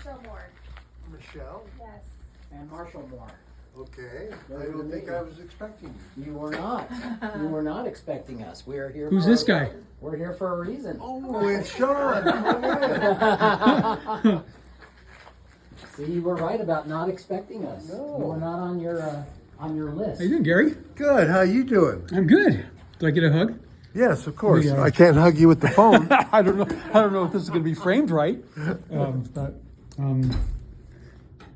Michelle Moore. Michelle? Yes. And Marshall Moore. Okay. I don't think I was expecting you. You were not. You were not expecting us. We are here. Who's this guy? We're here for a reason. Oh, it's Sean. Come in. See, you were right about not expecting us. No. We were not on your list. How you doing, Gary? Good. How you doing? I'm good. Do I get a hug? Yes, of course. We are. I can't hug you with the phone. I don't know. I don't know if this is going to be framed right.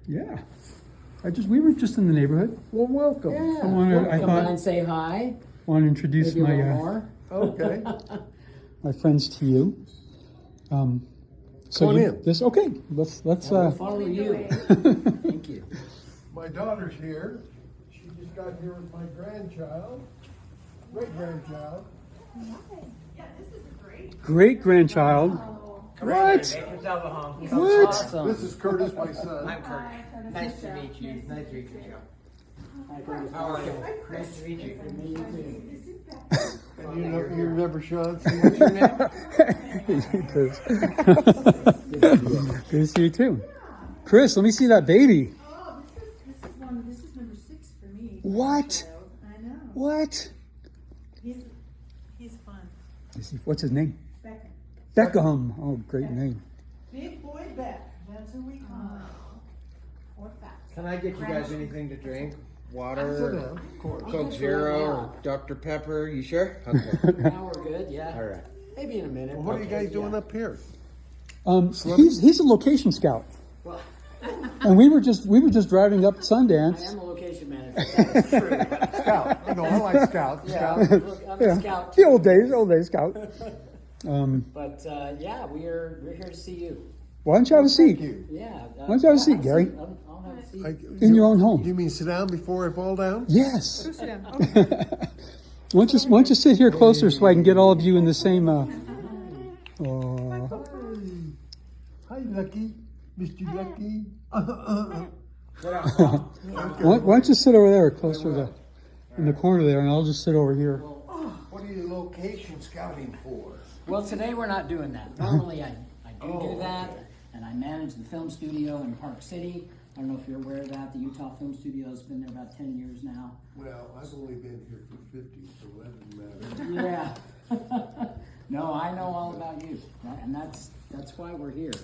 Yeah. We were just in the neighborhood. Well, welcome. Yeah. I Come thought- by and say hi. Want to introduce Maybe a little my more. Okay. my friends to you. Come on in. Okay. Let's We'll follow you. Thank you. My daughter's here. She just got here with my grandchild, great-grandchild. great grandchild. What? Make yourself at home. What? Awesome. This is Curtis, my son. I'm Kurt. Nice to meet you. Nice to meet you, Joe. How are you? Nice to meet you. And you remember Sean? What's your name? Chris. Good to see you too. Chris, let me see that baby. Oh, this is number 6 for me. What? I know. What? He's fun. What's his name? Becca. Beckham. Oh, great name. Big boy Beck. That's who we call him. Or fat. Can I get you guys anything to drink? Sit Water, down, of course. Coke Zero, or Dr. Pepper? You sure? Okay. Now we're good. Yeah. All right. Maybe in a minute. Well, what are you guys doing up here? He's a location scout, Well, and we were just driving up I Sundance. am a location manager. That is true. Scout. I know, I like Scout. Yeah, Scout. look, I'm a scout. The old days, scout. But yeah, we're here to see you. Why don't you have a seat? Thank you. Yeah. Why don't you have a seat, Gary? I'll have a seat. In your own home. You mean sit down before I fall down? Yes. Why don't you sit here closer so I can get all of you in the same. Hi, Lucky. Mr. Lucky. Why don't you sit over there, closer to in the corner there, and I'll just sit over here. What are you location scouting for? Well, today we're not doing that. Normally I do that, and I manage the film studio in Park City. I don't know if you're aware of that. The Utah Film Studio has been there about 10 years now. Well, I've only been here for 50, so that doesn't matter. Yeah. No, I know all about you, and that's why we're here.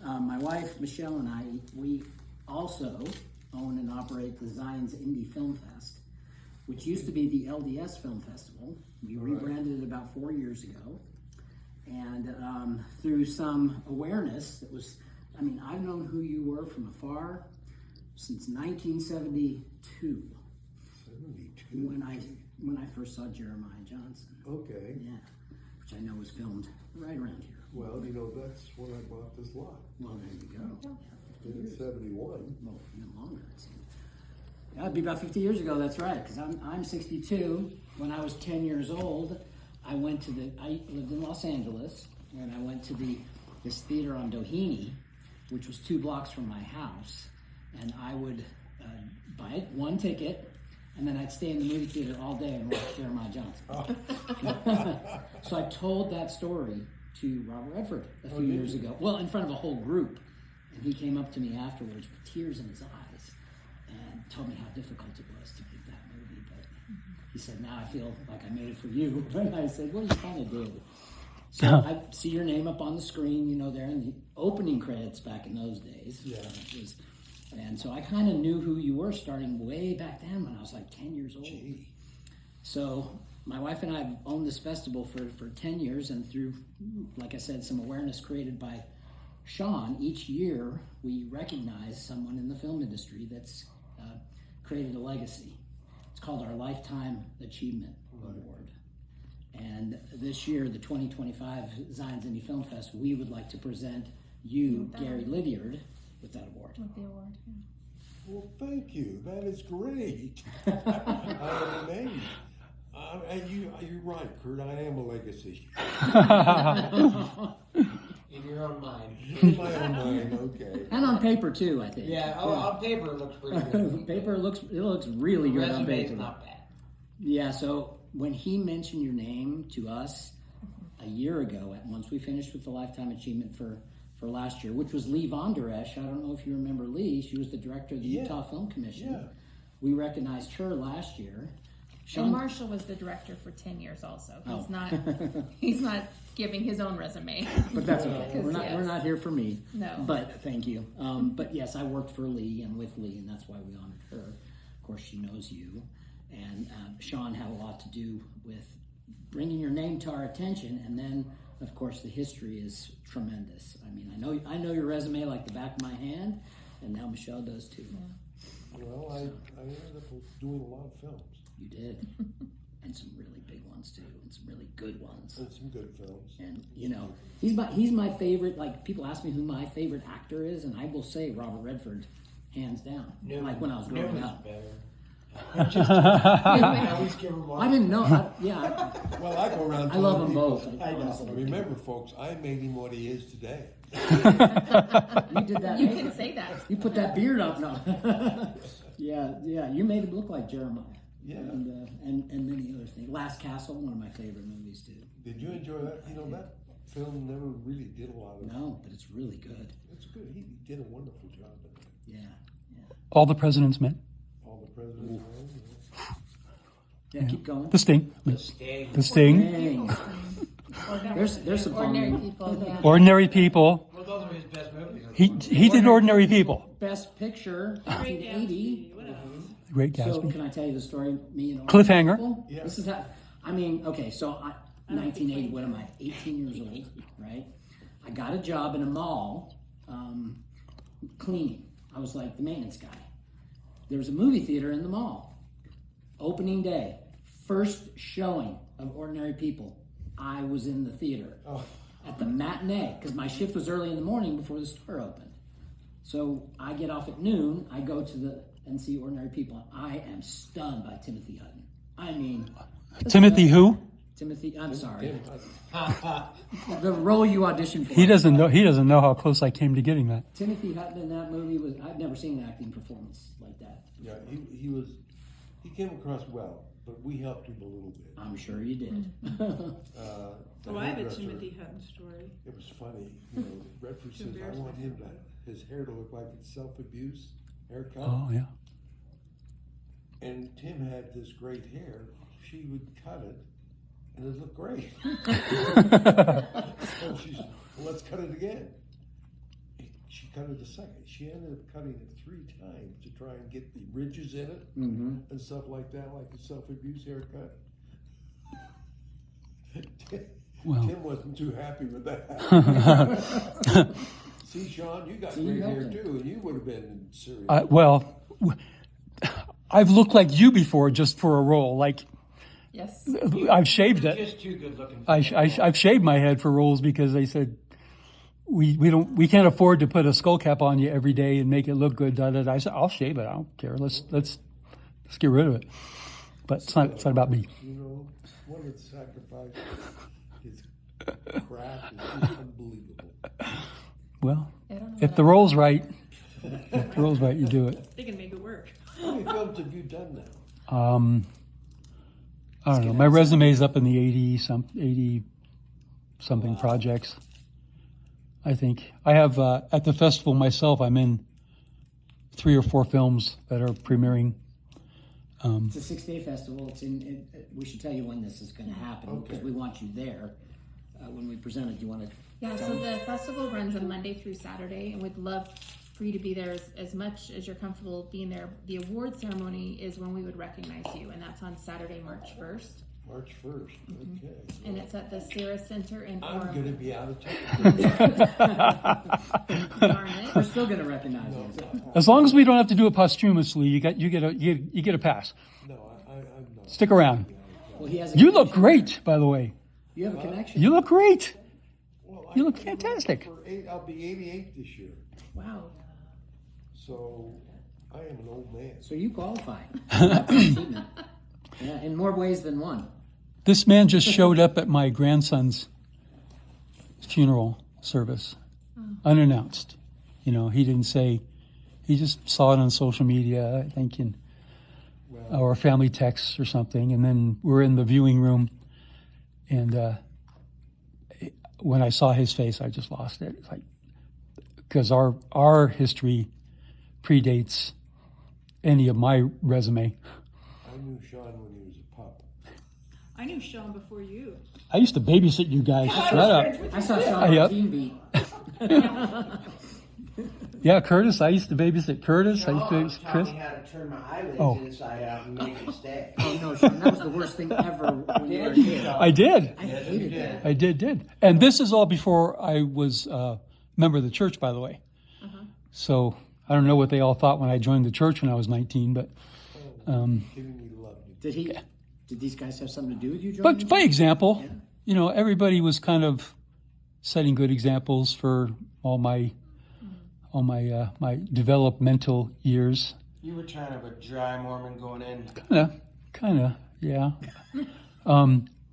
My wife Michelle and I, we also own and operate the Zions Indie Film Fest, which used to be the LDS Film Festival. We rebranded it about 4 years ago, and through some awareness that was, I've known who you were from afar since 1972. 72. When I first saw Jeremiah Johnson. Okay. Yeah, which I know was filmed right around here. Well, that's when I bought this lot. Well, there you go. Yeah, 50 In years. 71. Well, even longer, it seems. Yeah, it'd be about 50 years ago, that's right, because I'm 62. When I was 10 years old, I lived in Los Angeles, and I went to this theater on Doheny, which was 2 blocks from my house, and I would buy one ticket, and then I'd stay in the movie theater all day and watch Jeremiah Johnson. So I told that story to Robert Redford a few years ago. Well, in front of a whole group. And he came up to me afterwards with tears in his eyes and told me how difficult it was to make that movie. But he said, now I feel like I made it for you. And I said, well, you kind of did. So I see your name up on the screen, there in the opening credits back in those days. Yeah. And so I kind of knew who you were starting way back then when I was like 10 years old. Gee. So my wife and I have owned this festival for 10 years, and through, like I said, some awareness created by Sean, each year we recognize someone in the film industry that's created a legacy. It's called our Lifetime Achievement Award. And this year, the 2025 Zions Indie Film Fest, we would like to present you, Gary Liddiard, with that award. With the award. Well, thank you. That is great. I mean, you're right, Kurt. I am a legacy. In your own mind. In my own mind, okay. And on paper too, I think. Yeah, on paper it looks pretty good. Paper looks really The good on resume's paper. not bad. Yeah, so when he mentioned your name to us a year ago, once we finished with the Lifetime Achievement for for last year, which was Lee Von Der Esch. I don't know if you remember Lee. She was the director of the Yeah. Utah Film Commission. Yeah. We recognized her last year. And Marshall was the director for 10 years also. He's Oh. not he's not giving his own resume. But that's okay. We're not Yes. here for me. No. But thank you. But yes, I worked for Lee and with Lee, and that's why we honored her. Of course, she knows you, and Sean had a lot to do with bringing your name to our attention. And then, of course, the history is tremendous. I mean, I know your resume like the back of my hand, and now Michelle does too. Well, I ended up doing a lot of films. You did, and some really big ones too, and some really good ones. And some good films. And you know, he's my favorite. Like, people ask me who my favorite actor is, and I will say Robert Redford, hands down. Like when I was growing up. I always give him one. I didn't know. Well, I go around. I love telling them both. people, honestly. Remember, folks, I made him what he is today. You did that. You eh? can say that. You put that beard up now. yeah. You made him look like Jeremiah. Yeah. And many other things. Last Castle, one of my favorite movies too. Did you enjoy that? You know, that film never really did a lot of. No, but it's really good. It's good. He did a wonderful job in it. Yeah. All the President's Men. All the presidents. Yeah. Keep going. The Sting. Stay. The Sting. Dang. There's some Ordinary fun- people. Yeah. Ordinary People. Well, those are his best movies. He did Ordinary People. Best Picture, 1980. Great So Gatsby. can I tell you the story? Me and Cliffhanger. People? Yeah. This is how. I mean, okay. So 1980. What am I? 18 years old, right? I got a job in a mall, cleaning. I was like the maintenance guy. There was a movie theater in the mall. Opening day, first showing of Ordinary People. I was in the theater at the matinee because my shift was early in the morning before the store opened. So I get off at noon. I go to and see Ordinary People. I am stunned by Timothy Hutton. I mean, Timothy who? Timothy. I'm sorry. The role you auditioned for. He doesn't know how close I came to getting that. Timothy Hutton in that movie was. I've never seen an acting performance like that. Yeah, he came across well, but we helped him a little bit. I'm sure you did. The Oh, I have a hairdresser, Timothy Hutton story. It was funny. You know, Redford says, I want his hair to look like it's self-abuse haircut. Oh yeah. And Tim had this great hair. She would cut it, and it looked great. So she said, well, let's cut it again. She cut it a second. She ended up cutting it 3 times to try and get the ridges in it and stuff like that, like a self-abuse haircut. Well. Tim wasn't too happy with that. See, Sean, you got great hair too, and you would have been serious. Well, I've looked like you before just for a role. Like Yes. I've shaved it. Just too good looking. I've shaved my head for roles because they said we can't afford to put a skull cap on you every day and make it look good. I said I'll shave it. I don't care. Let's get rid of it. But it's not about me. You know, what a sacrifice. His craft is just unbelievable. Well, I don't know if what the role's right, you do it. They can make it work. How many films have you done now? I don't know. My resume's up in the 80 something projects. I think I have at the festival myself. I'm in 3 or 4 films that are premiering. It's a 6-day festival. We should tell you when this is going to happen because we want you there when we present it. Do you want to? Yeah, so the festival runs on Monday through Saturday, and we'd love for you to be there as much as you're comfortable being there. The award ceremony is when we would recognize you, and that's on Saturday, March 1st. March 1st. Okay. And it's at the Sarah Center in I'm Orem. going to be out of town. Darn it. We're still going to recognize you. As long as we don't have to do it posthumously, you get a pass. No, I'm not. Stick around. Well, he has. You look great, by the way. You have a connection. You look great. Well, You look fantastic. I'll be 88 this year. Wow. So I am an old man. So you qualify. Yeah, in more ways than one. This man just showed up at my grandson's funeral service, unannounced. You know, he didn't say. He just saw it on social media, I think, or family texts or something. And then we're in the viewing room, and when I saw his face, I just lost it. It's like, because our history predates any of my resume. I knew Sean when he was a pup. I knew Sean before you. I used to babysit you guys. Shut up. I saw Sean Yep. on Teen Beat. Yeah, Curtis. I used to babysit Curtis. I used to Sean babysit taught Chris. me how to turn my eyelids Oh. inside out and make it stay. Oh no, Sean, that was the worst thing ever when you were a kid. I did. I hated that. I did. And this is all before I was a member of the church, by the way. So I don't know what they all thought when I joined the church when I was 19, but Giving me love. Did these guys have something to do with you joining? but by example, you know, everybody was kind of setting good examples for all my my developmental years. You were kind of a dry Mormon going in. Kind of, yeah.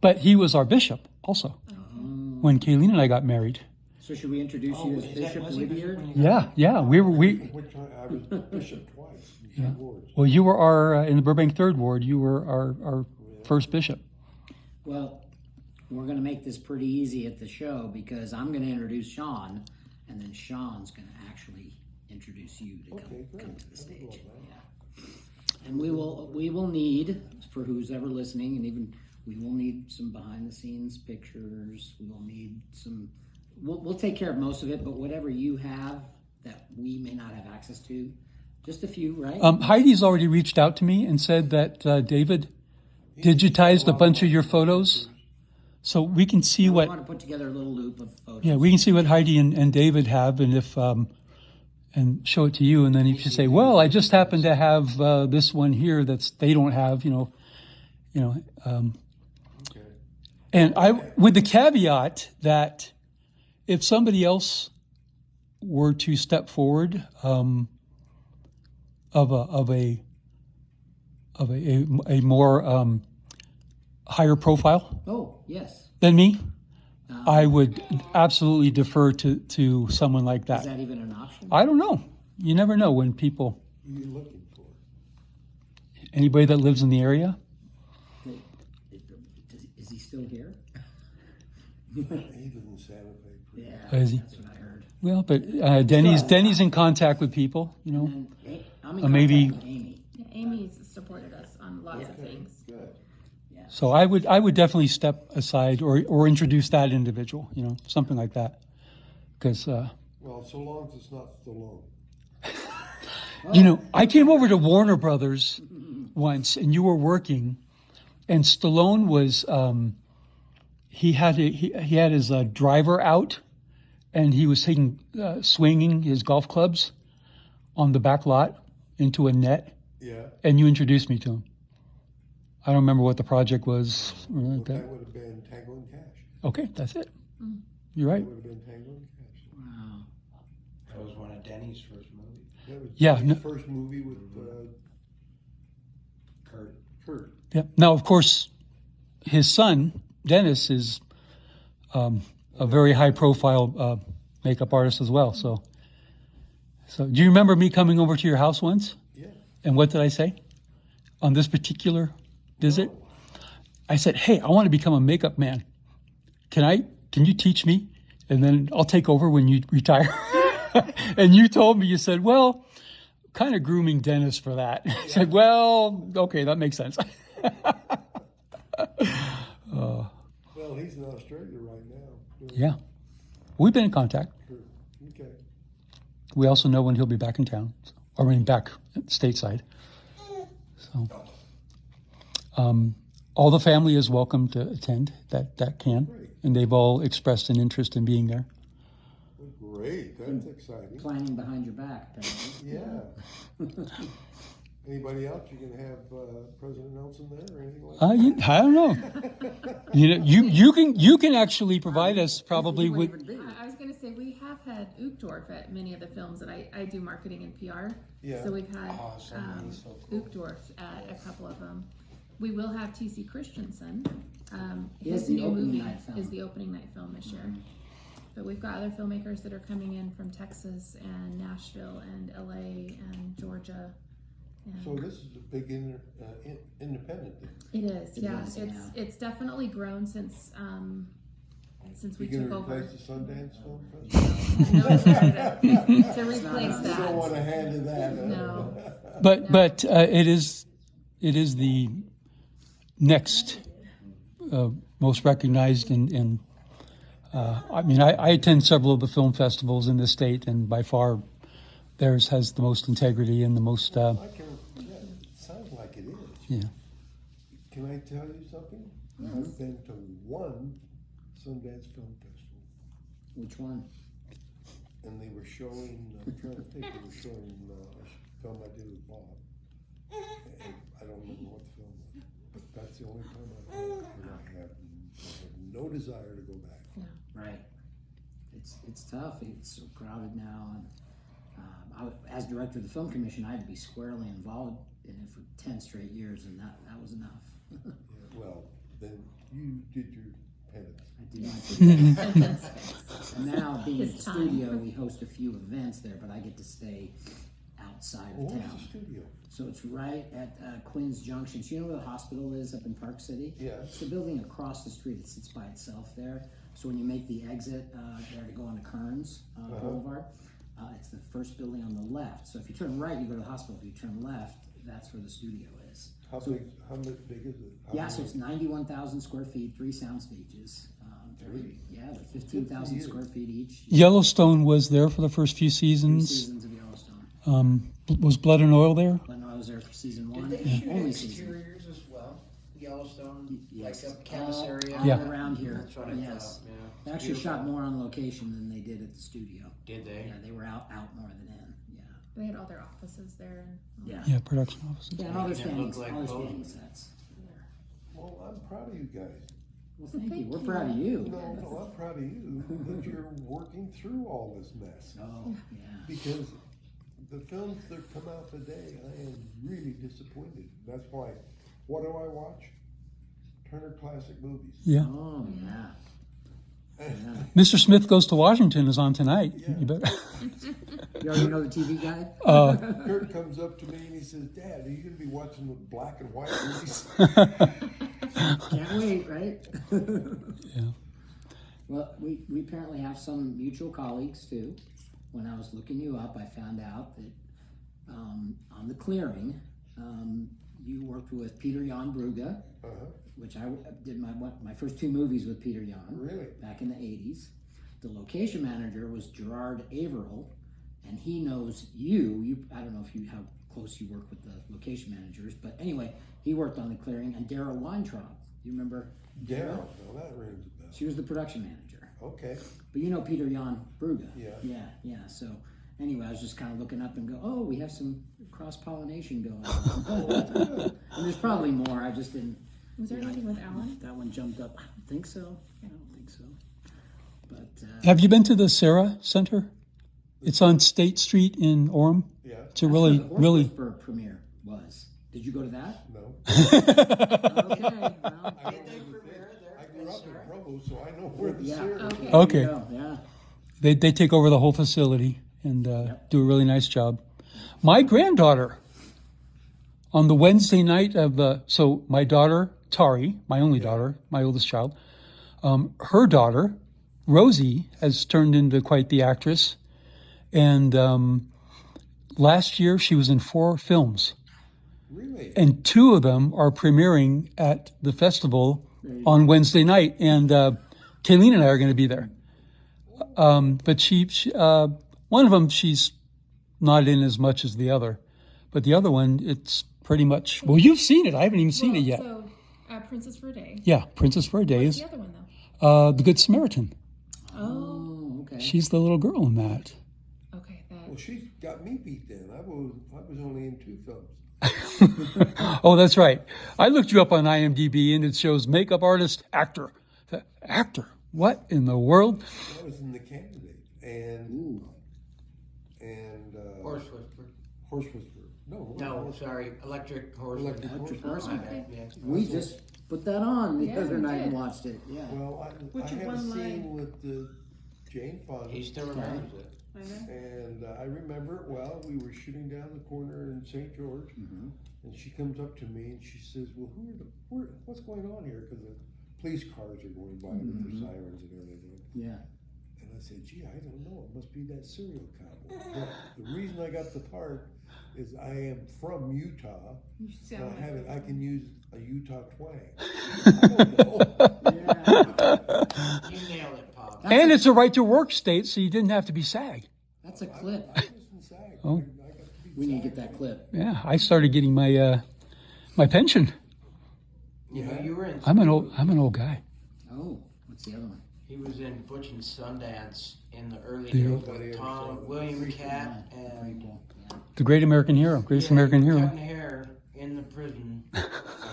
But he was our bishop also when Kayleen and I got married. So should we introduce you as Bishop Liddiard? Yeah. We. Which one? I was bishop twice in two wards. Well, you were our in the Burbank Third Ward. You were our first bishop. Well, we're going to make this pretty easy at the show because I'm going to introduce Sean, and then Sean's going to actually introduce you to come to the stage. Yeah. And we will need, for who's ever listening, and even we will need some behind the scenes pictures. We will need some. We'll take care of most of it, but whatever you have that we may not have access to, just a few, right? Heidi's already reached out to me and said that David digitized a bunch of your photos, so we can see I what. want to put together a little loop of photos. Yeah, we can see what Heidi and David have, and if and show it to you, and then if you say, "Well, I just happen to have this one here that's they don't have," Okay. and I with the caveat that if somebody else were to step forward of a more higher profile Oh, yes. than me, I would absolutely defer to someone like Is that. that even an option? I don't know. You never know when people, Who are you looking for? anybody that lives in the area. Is he still here? He lives in Santa Fe. Yeah, Is he? that's what I heard. Well, but Denny's in contact with people, you know. And I'm in Maybe- contact with Amy. Yeah, Amy's supported us on lots of things. Good. So I would definitely step aside or introduce that individual, you know, something like that, because Well, so long as it's not Stallone. you know, I came over to Warner Brothers once, and you were working, and Stallone was he had his driver out, and he was swinging his golf clubs on the back lot into a net, Yeah. and you introduced me to him. I don't remember what the project was. Well, that would have been Tango and Cash. Okay, that's it. You're right. That would have been Tango and Cash. Wow. That was one of Denny's first movies. That was Yeah, his no- first movie with Kurt. Yeah. Now, of course, his son Dennis is a very high-profile makeup artist as well. So, do you remember me coming over to your house once? Yeah. And what did I say on this particular visit? I said, "Hey, I want to become a makeup man. Can you teach me? And then I'll take over when you retire." And you told me, you said, "Well, kind of grooming Dennis for that." I said, "Well, okay, that makes sense." Well, he's in Australia right now. Yeah. We've been in contact. Kurt. Okay. We also know when he'll be back in town, or back stateside. So, all the family is welcome to attend that can, Great. and they've all expressed an interest in being there. Well, great. That's exciting. Planning behind your back, apparently. Yeah. Anybody else? You can have President Nelson there or anything like that? I don't know. You can actually provide us probably You with. wouldn't even be. I was going to say, we have had Uchtdorf at many of the films that I do marketing and PR. Yeah. So we've had Awesome. He's so cool. Uchtdorf at a couple of them. We will have T.C. Christensen. He is His the new opening movie night film. is the opening night film this year. But we've got other filmmakers that are coming in from Texas and Nashville and LA and Georgia. And So this is a big independent thing. it is, yeah. is, yeah. It's definitely grown since since we You took gonna over. replace the Sundance Film Festival? No, it's not to You replace don't that. want a hand in that, huh? No. But it is the next most recognized and I mean I attend several of the film festivals in the state, and by far theirs has the most integrity and the most I can, yeah, it sounds like it is. yeah. Can I tell you something? I've been to one Sundance Film Festival, Which one? and they were showing, I'm trying to think, they were showing a film I did with Bob. And I don't remember what the film was, but that's the only time I've had it, and I have no desire to go back. Right. It's tough. It's so crowded now, and as director of the film commission, I had to be squarely involved in it for 10 straight years, and that was enough. Yeah, well, then you did your penance. I did my Sentence. And now, being at the His time. studio, we host a few events there, but I get to stay outside Well, of where's town. the studio? So it's right at Quinn's Junction. So you know where the hospital is up in Park City? Yeah. It's the building across the street. It sits by itself there. So when you make the exit there to go onto Kearns Boulevard, it's the first building on the left. So if you turn right, you go to the hospital. If you turn left, that's where the studio is. How big is it? How Yeah, many- so it's 91,000 square feet, 3 sound stages. They're 15,000 Good for square you. feet each. Yellowstone was there for the first few 3 seasons. seasons of Yellowstone. Was Blood and Oil there? When I was there for season 1, Did they shoot only season. exteriors as well? Yellowstone, Yes. like up Camas area? All Yeah. around here. That's what I Yes. thought, yeah. They actually shot more on location than they did at the studio. Did they? Yeah, they were out more than in. Yeah. They had all their offices there and Yeah. Yeah, production offices. Yeah, and all their Making it standing, look like all their home. standing sets. Well, I'm proud of you guys. Well, thank you. Thank We're you. proud of you. No, I'm proud of you that you're working through all this mess. Oh, yeah. Because the films that come out today, I am really disappointed. That's why, what do I watch? Turner Classic Movies. Yeah. Oh, yeah. Yeah. Mr. Smith Goes to Washington is on tonight. Yeah. You bet. You already know the TV guy? Kurt comes up to me and he says, Dad, are you going to be watching the black and white movies? Can't wait, right? Yeah. Well, we apparently have some mutual colleagues too. When I was looking you up, I found out that on The Clearing, you worked with Peter Jan Brugge, which I did my first 2 movies with Peter Jan. Really? Back in the 80s. The location manager was Gerard Averill, and he knows you. I don't know how close you work with the location managers, but anyway, he worked on The Clearing, and Dara Weintraub. You remember Yeah, Dara? well, that rings a bell. She was the production manager. Okay. But you know Peter Jan Brugge. Yeah. Yeah. So anyway, I was just kind of looking up and go, oh, we have some cross-pollination going on. And there's probably more. I just didn't. was there anything with Alan? That one jumped up. I don't think so. I don't think so. But Have you been to the Sarah Center? It's on State Street in Orem. Yeah. It's a really, that's where the really. Horseburg premiere was. Did you go to that? No. Okay. Well, I grew up in Provo, so I know where the yeah. Sears is. Okay. Okay. There you go, yeah. They take over the whole facility and do a really nice job. My granddaughter, on the Wednesday night of so my daughter Tari, my only daughter, my oldest child, her daughter Rosie has turned into quite the actress, and last year she was in 4 films, Really? and 2 of them are premiering at the festival on Wednesday night, and Kayleen and I are going to be there. But she one of them she's not in as much as the other, but the other one it's pretty much. Well, you've seen it. I haven't even seen it yet. So, Princess for a Day. Yeah, Princess for a Day What's is the other one though? the Good Samaritan. Oh, okay. She's the little girl in that. Okay, Well, she's got me beat then. I was only in 2 films. Oh, that's right. I looked you up on IMDb and it shows makeup artist, actor. Actor? What in the world? I was in The Candidate and Horse Whisperer. Horse Whisperer. No. No, sorry, Electric Horse Electric Whisperer. Horse My Whisperer. bad, yeah. We just put that on the Yeah, other we night and did. watched it. Yeah. Well, I Which had a one scene with Jane Fonda. He still remembers it. I know. And I remember it well. We were shooting down the corner in St. George, and she comes up to me and she says, "Well, what's going on here?" Because police cars are going by with their sirens and everything. Yeah. And I said, gee, I don't know, it must be that serial cowboy. But the reason I got the part is I am from Utah, You and sound like I can use a Utah twang. I don't know. Yeah. You nailed it, Pop. And it's a right to work state, so you didn't have to be SAG. That's a clip. I was in SAG. Oh. I got to be We need to SAG. get that clip. Yeah, I started getting my my pension. You know, you were in. I'm an old guy. Oh, what's the other one? He was in Butch and Sundance in the early Yeah. days Nobody with ever Tom, saw that. William Cat, and The Great American Hero, Greatest yeah, American Hero. cutting hair in the prison. I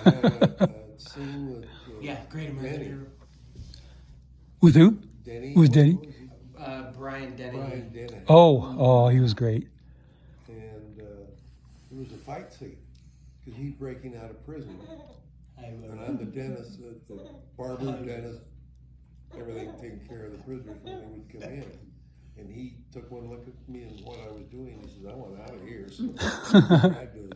had a scene with Yeah, Great American Denny. Hero. With who? Denny. Who's Denny? What was he? Brian Denny. Brian Denny. Oh, he was great. And there was a fight scene because he's breaking out of prison, and I'm the dentist, the barber, dentist, everything taking care of the prisoners when they would come in. And he took one look at me and what I was doing. He says, "I want out of here." So I had the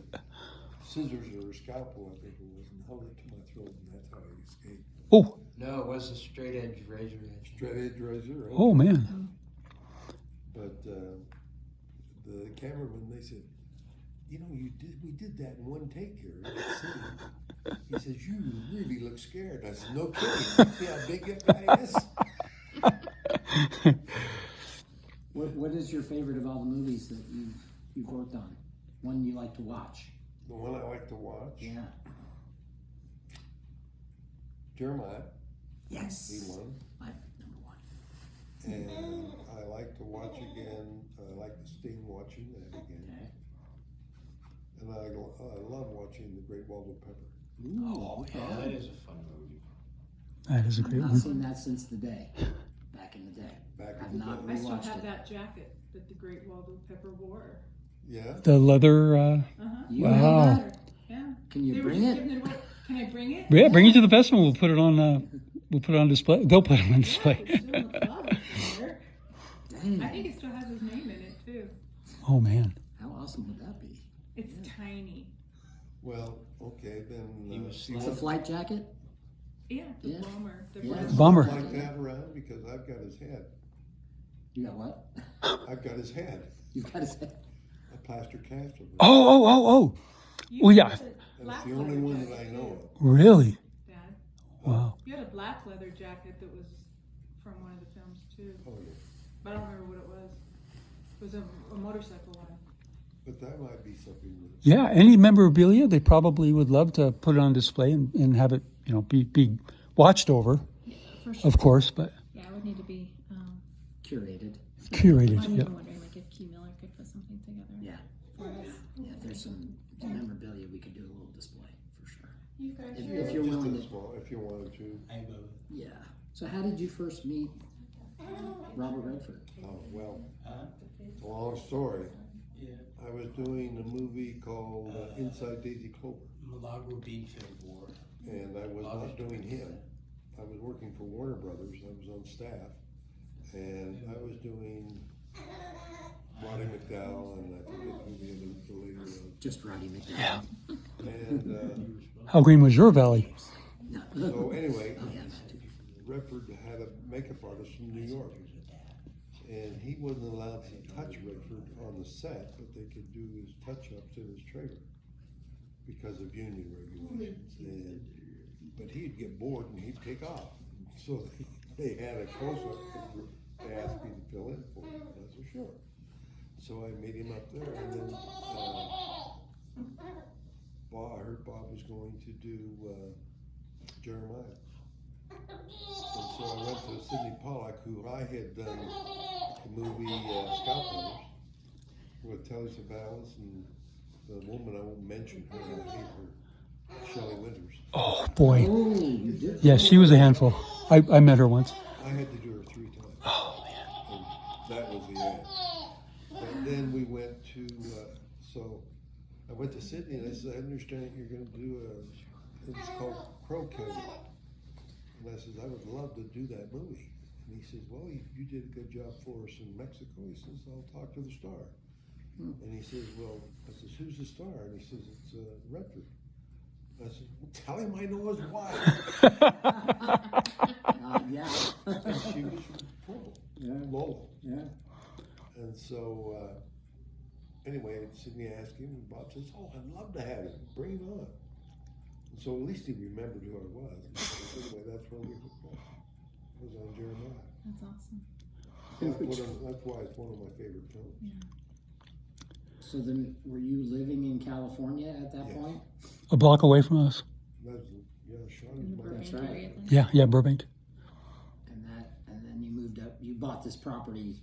scissors or a scalpel, I think it was, and held it to my throat, and that's how I escaped. Oh, No, it was a straight edge razor edge. Straight edge razor. oh man. But the cameraman, they said, "You know, we did that in one take here." in that scene." He says, "You really look scared." I said, "No kidding. See how big that guy is?" What is your favorite of all the movies that you've worked on? One you like to watch? The one I like to watch, Yeah. Jeremiah, Yes. he won. My number one. And I like to watch again. I like the Sting watching that again. Okay. And I love watching The Great Waldo Pepper. Ooh, Oh, okay. yeah, that is a fun movie. That is a I've great not one. seen that since the day. Back in the day. Back in I've the not day. I still rewatched have it. that jacket that the great Waldo Pepper wore. Yeah. The leather. Uh-huh. You Wow. have that? Yeah. Can you They were bring just it? giving away. Can I bring it? Yeah, bring it to the festival. We'll put it on. We'll put it on display. They'll put it on Yeah, display. it's still in the closet somewhere. Dang. I think it still has his name in it too. Oh man. How awesome would that be? It's tiny. Well, okay, then. He was you It's a want flight jacket? Yeah, the Yeah. bomber. The Yeah. bomber. Bomber. like that around because I've got his head. You got what? I've got his head. You've got to say. A plaster cast of it. Oh. You Well, yeah. had a That's black the only leather one that jacket, I know too, of. Really? Dad. Wow. You had a black leather jacket that was from one of the films too, Oh, yeah. but I don't remember what it was. It was a motorcycle one. But that might be something that. Yeah. Any memorabilia, they probably would love to put it on display and have it, be watched over, For sure. of course, but Yeah, it would need to be. Curated. curated. I'm Yeah. even wondering like if Q Miller could put something together. Yeah. For us. Yeah, if there's some memorabilia, we could do a little display for sure. You guys. If you're Just willing a to. small, if you wanted to. I love it. Yeah. So how did you first meet Robert Redford? Oh, well, Huh? long story. Yeah. I was doing a movie called Inside Daisy Clover, Milagro Beanfield War. and I was not doing him. I was working for Warner Brothers. I was on staff, and I was doing Roddy McDowell, and I forget who the lady was. Just Roddy McDowell. Yeah. And How green was your valley? No. so anyway, Oh, yeah, that too. Redford had a makeup artist from New York, and he wasn't allowed to touch Redford on the set, but they could do his touch-ups in his trailer because of union regulations. But he'd get bored and he'd take off. So they had a close-up that they asked me to fill in for him. And I said, sure. So I made him up there, and then I heard Bob was going to do Jeremiah. And so I went to Sidney Pollack, who I had done the movie Scalpers with Telly Savalas and the woman I won't mention her, I hate her, Shelley Winters. Oh boy. Oh, you did? Yeah, she was a handful. I met her once. I had to do her 3 times. Oh, man. And that was the end. And then we went to, so I went to Sydney and I said, I understand you're going to do it was called Crow Killer. And I said, I would love to do that movie. And he says, well, you did a good job for us in Mexico. He says, I'll talk to the star. And he says, well, I says, who's the star? And he says, it's Redford. I I said, well, tell him I know his wife. Yeah. And she was from Provo, Yeah. Lowell. Yeah. And so, anyway, Sydney asked him, and Bob says, oh, I'd love to have him. Bring him on. And so at least he remembered who I was. And so anyway, that's when we hooked up. It was on Jeremiah. That's awesome. That's why it's one of my favorite films. So then, were you living in California at that Yes. point? A block away from us. That's, yeah, Sean In is the my That's Burbank right. area then? Yeah, Burbank. And then you moved up. You bought this property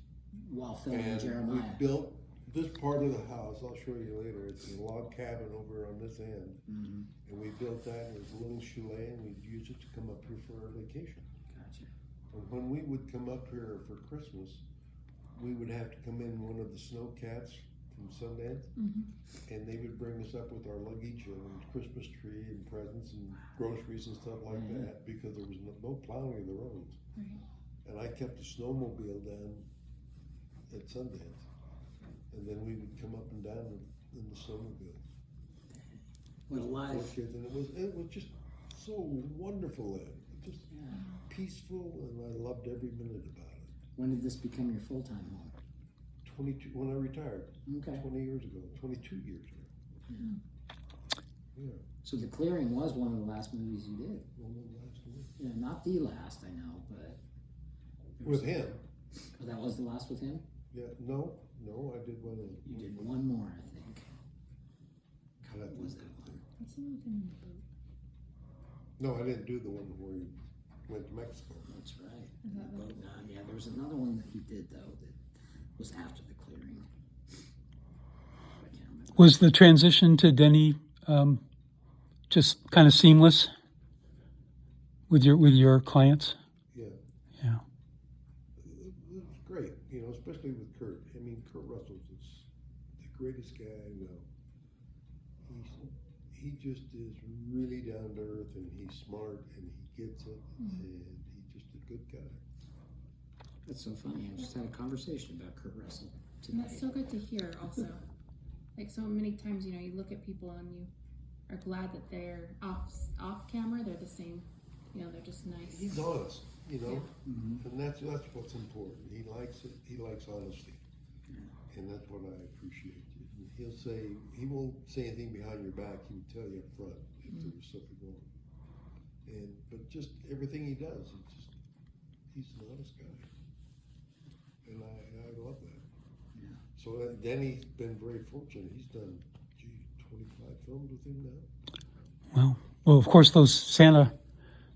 while filming And Jeremiah. we built this part of the house. I'll show you later. It's a log cabin over on this end. Mm-hmm. And we built that, and it was a little chalet, and we'd use it to come up here for our vacation. Gotcha. And when we would come up here for Christmas, we would have to come in one of the snowcats from Sundance, and they would bring us up with our luggage and Christmas tree and presents and groceries and stuff like that, because there was no plowing of the roads. Right. And I kept the snowmobile down at Sundance, and then we would come up and down in the snowmobile. What a Four life. kids, and it was just so wonderful then. Just peaceful, and I loved every minute about it. When did this become your full-time home? 22 when I retired. Okay. 20 years ago. 22 years ago. Yeah. So The Clearing was one of the last movies you did. One of the last ones. Yeah, not the last, I know, but With him. oh, that was the last with him. Yeah. No, I did one. You did one more, I think. God, What was that one? What's the one with him in the boat? No, I didn't do the one where he went to Mexico. That's right. Is that Boat Nine. Yeah, there was another one that he did though that was after The Clearing. I can't remember. Was the transition to Denny just kind of seamless with your clients? Yeah. Yeah. It was great, especially with Kurt. I mean, Kurt Russell's the greatest guy I know. He just is really down to earth, and he's smart, and he gets it, and he's just a good guy. That's so funny. I just had a conversation about Kurt Russell And that's today. so good to hear also. Like so many times, you look at people and you are glad that they're off camera, they're the same. They're just nice. He's honest, Mm-hmm. and that's what's important. He likes it. He likes honesty, and that's what I appreciate. He won't say anything behind your back. He will tell you up front if there was something wrong. But just everything he does, he's an honest guy, and I love that. Yeah. So Denny's been very fortunate. He's done 25 films with him now. Well, of course, those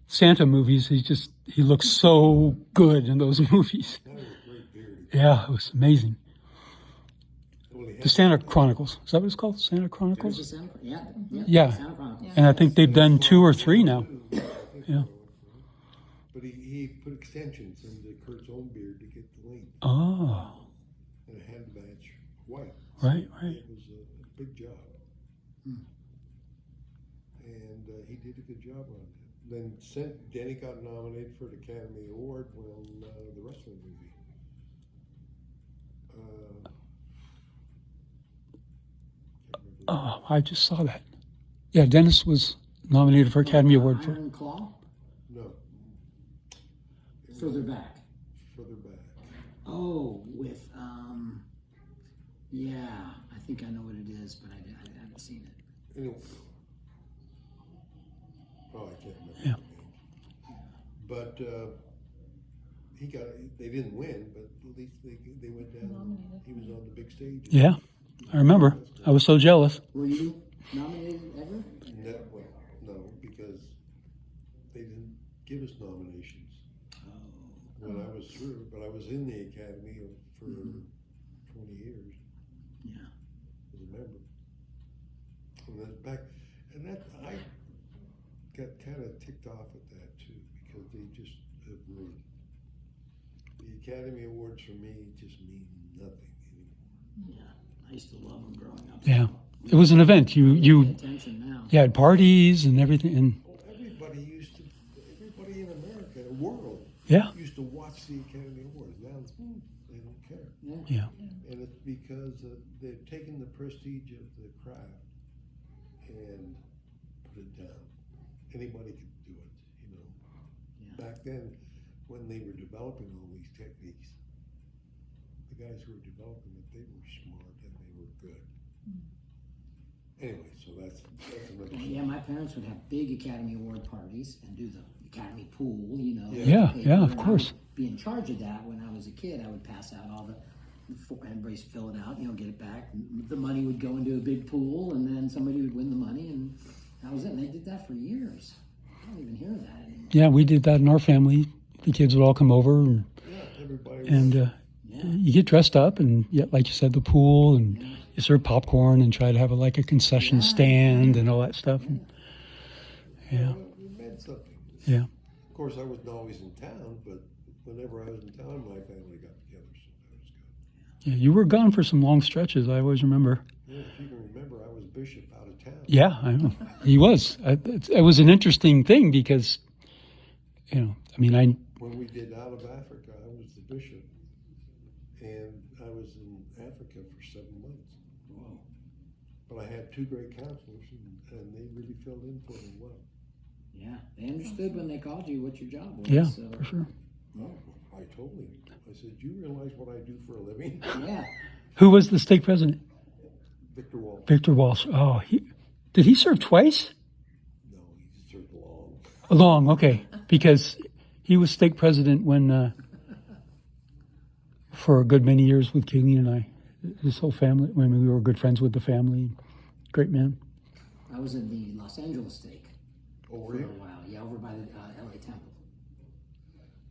Santa movies. He looks so good in those movies. That was a great beard. Yeah, it was amazing. Well, he The had- Santa Chronicles. Is that what it's called? Santa There's Chronicles? the Santa, Yeah. Santa Chronicles. And I think they've done 2 or 3 now. I think Yeah. so. But he put extensions into Kurt's own beard to get the length, Oh, and it had to match white. right. It was a big job. And he did a good job on it. Then Denny got nominated for the Academy Award when the wrestling movie. Can't remember. Oh, I just saw that. Yeah, Dennis was nominated for Academy Award for. Iron Claw? No. It Further was back. Further back. Oh, with, yeah, I think I know what it is, but I haven't seen it. Anyway. Oh, I can't remember. Yeah. The name. But they didn't win, but at least they went down. Nominated. He was on the big stage. Yeah, I remember. I was so jealous. Were you nominated ever? No, because they didn't give us nominations when I was through. But I was in the Academy for 20 years Yeah. as a member. And then I got kind of ticked off at that too, because they just have ruined. The Academy Awards for me just mean nothing anymore. Yeah. I used to love them growing up. Yeah, it was an event. Pay You attention now. had parties and everything, and Well, everybody in America, the world, yeah, used to watch the Academy Awards. Now they don't care. yeah, And it's because they've taken the prestige of the craft and put it down. Anybody could do it, you know. Yeah. Back then, when they were developing all these techniques, the guys who were developing it, they were smart and they were good. Anyway, so that's another. Yeah, my parents would have big Academy Award parties and do the Academy pool, you know. Yeah. paper, Yeah, of and I course. would be in charge of that when I was a kid. I would pass out all the, everybody's fill it out, you know, get it back. The money would go into a big pool, and then somebody would win the money, and that was it. And they did that for years. I don't even hear that anymore. Yeah, we did that in our family. The kids would all come over, and, Yeah, everybody. you get dressed up, and like you said, the pool, and you serve popcorn, and try to have like a concession stand and all that stuff. And, yeah, It meant something. yeah. Of course, I wasn't always in town, but whenever I was in town, my family got together, so that was good. Yeah, you were gone for some long stretches. I always remember. Yeah, if you can remember, I was bishop out of town. Yeah, I know. He was. It was an interesting thing because, you know, I mean, When we did Out of Africa, I was the bishop, and I was in Africa for 7 months. Whoa. But I had 2 great counselors, and they really filled in for me well. Yeah, they understood when they called you what your job was. yeah, So, for sure. I told him, I said, "Do you realize what I do for a living?" yeah. Who was the stake president? Victor Walsh. Victor Walsh. Oh, did he serve twice? No, he served long. Long, okay. Because he was stake president when, for a good many years with Kayleen and I. His whole family, when we were good friends with the family. Great man. I was in the Los Angeles stake Oh, for were a you? while. Yeah, over by the LA Temple.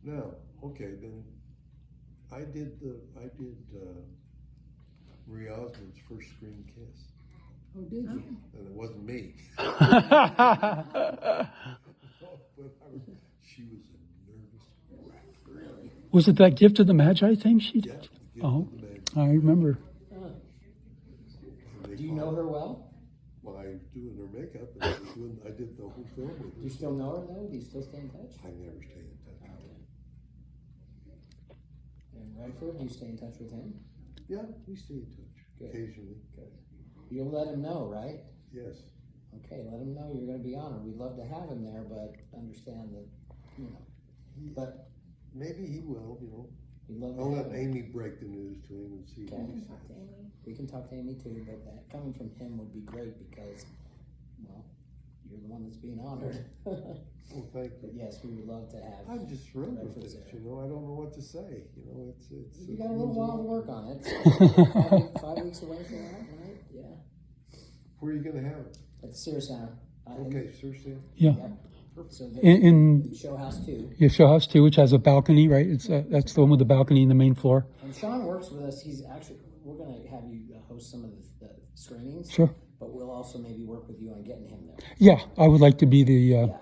No, okay, then I did Marie Osmond's first screen kiss, Oh, did you? and it wasn't me. She was a nervous wreck. Really? Was it that Gift of the Magi thing she Yeah, did? the gift Oh, of the man. I remember. And they Do you know called- her well? Well, I was doing her makeup, and I did the whole film with her. Do you still know her though? Do you still stay in touch? I never stay in touch. Okay. And Redford, do you stay in touch with him? Yeah, we stay in touch Good. occasionally. Good. You'll let him know, right? Yes. Okay, let him know you're going to be honored. We'd love to have him there, but understand that, you know. But Maybe he will, you know. we'd love to I'll have let him. Amy break the news to him and see what Okay. he says. We can talk to Amy too, but that coming from him would be great because, well, you're the one that's being honored. Well, thank But you. yes, we would love to have. I'm just thrilled with Redford's it, there. you know. I don't know what to say, you know. It's. You got a little while to work on it. 5 weeks away from that, right? Yeah. Where are you going to have it? At the Sears Center. Okay, seriously. Yeah. So In Show House 2. your show house too, which has a balcony, right? It's that's the one with the balcony in the main floor. And Sean works with us. He's actually, we're going to have you host some of the screenings. Sure. But we'll also maybe work with you on getting him there. Yeah, I would like to be the Yeah.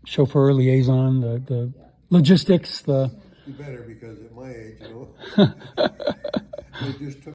chauffeur liaison, the Yeah. logistics, the. You better, because at my age, you know, they just took